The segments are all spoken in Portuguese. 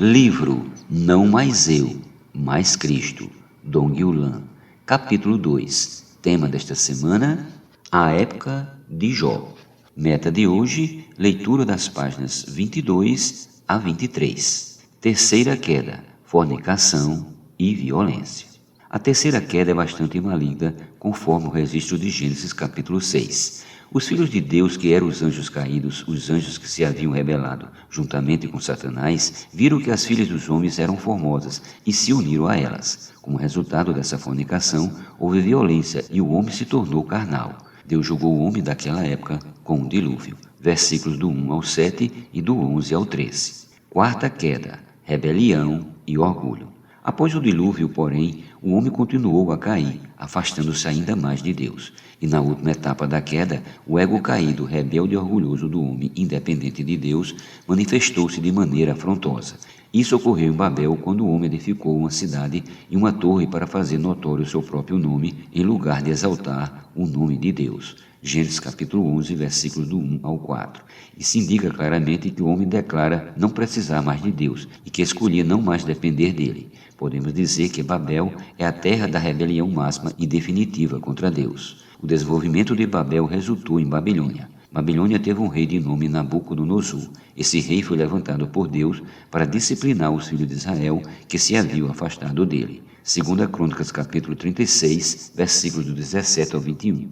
Livro Não Mais Eu, Mais Cristo, Dong Yulan, capítulo 2. Tema desta semana, a época de Jó. Meta de hoje, leitura das páginas 22 a 23. Terceira queda, fornicação e violência. A terceira queda é bastante maligna, conforme o registro de Gênesis capítulo 6. Os filhos de Deus, que eram os anjos caídos, os anjos que se haviam rebelado juntamente com Satanás, viram que as filhas dos homens eram formosas e se uniram a elas. Como resultado dessa fornicação, houve violência e o homem se tornou carnal. Deus julgou o homem daquela época com um dilúvio. Versículos do 1 ao 7 e do 11 ao 13. Quarta queda, rebelião e orgulho. Após o dilúvio, porém, o homem continuou a cair, afastando-se ainda mais de Deus. E na última etapa da queda, o ego caído, rebelde e orgulhoso do homem, independente de Deus, manifestou-se de maneira afrontosa. Isso ocorreu em Babel, quando o homem edificou uma cidade e uma torre para fazer notório o seu próprio nome, em lugar de exaltar o nome de Deus. Gênesis capítulo 11, versículos do 1 ao 4. Isso indica claramente que o homem declara não precisar mais de Deus e que escolhia não mais depender dele. Podemos dizer que Babel é a terra da rebelião máxima e definitiva contra Deus. O desenvolvimento de Babel resultou em Babilônia. Babilônia teve um rei de nome Nabucodonosor. Esse rei foi levantado por Deus para disciplinar os filhos de Israel que se haviam afastado dele. 2 Crônicas capítulo 36, versículos do 17 ao 21.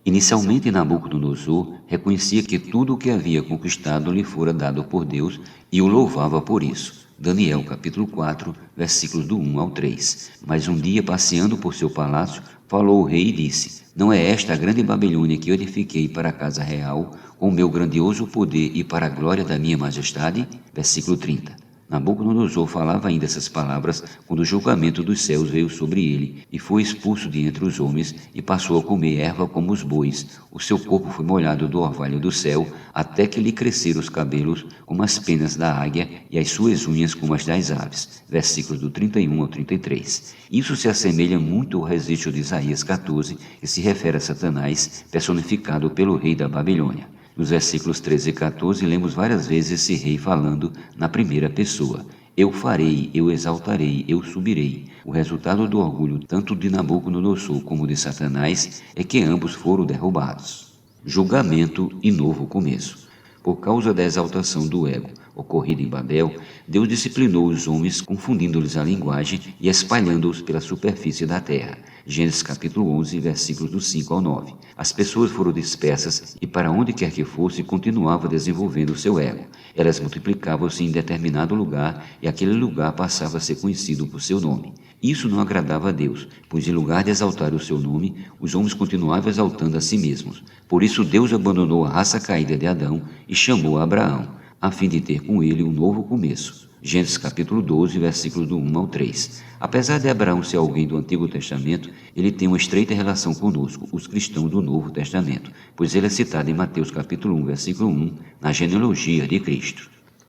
Inicialmente, Nabucodonosor reconhecia que tudo o que havia conquistado lhe fora dado por Deus e o louvava por isso. Daniel, capítulo 4, versículos do 1 ao 3. Mas um dia, passeando por seu palácio, falou o rei e disse: Não é esta a grande Babilônia que eu edifiquei para a casa real, com o meu grandioso poder e para a glória da minha majestade? Versículo 30. Nabucodonosor falava ainda essas palavras quando o julgamento dos céus veio sobre ele, e foi expulso de entre os homens, e passou a comer erva como os bois. O seu corpo foi molhado do orvalho do céu, até que lhe cresceram os cabelos como as penas da águia, e as suas unhas como as das aves. Versículos do 31 ao 33. Isso se assemelha muito ao registro de Isaías 14, que se refere a Satanás, personificado pelo rei da Babilônia. Nos versículos 13 e 14, lemos várias vezes esse rei falando na primeira pessoa. Eu farei, eu exaltarei, eu subirei. O resultado do orgulho tanto de Nabucodonosor como de Satanás é que ambos foram derrubados. Julgamento e novo começo. Por causa da exaltação do ego ocorrida em Babel, Deus disciplinou os homens, confundindo-lhes a linguagem e espalhando-os pela superfície da terra. Gênesis capítulo 11, versículos do 5 ao 9. As pessoas foram dispersas e para onde quer que fosse continuava desenvolvendo o seu ego. Elas multiplicavam-se em determinado lugar e aquele lugar passava a ser conhecido por seu nome. Isso não agradava a Deus, pois em lugar de exaltar o seu nome, os homens continuavam exaltando a si mesmos. Por isso Deus abandonou a raça caída de Adão e chamou Abraão, a fim de ter com ele um novo começo. Gênesis capítulo 12, versículos do 1 ao 3. Apesar de Abraão ser alguém do Antigo Testamento, ele tem uma estreita relação conosco, os cristãos do Novo Testamento, pois ele é citado em Mateus capítulo 1, versículo 1, na genealogia de Cristo.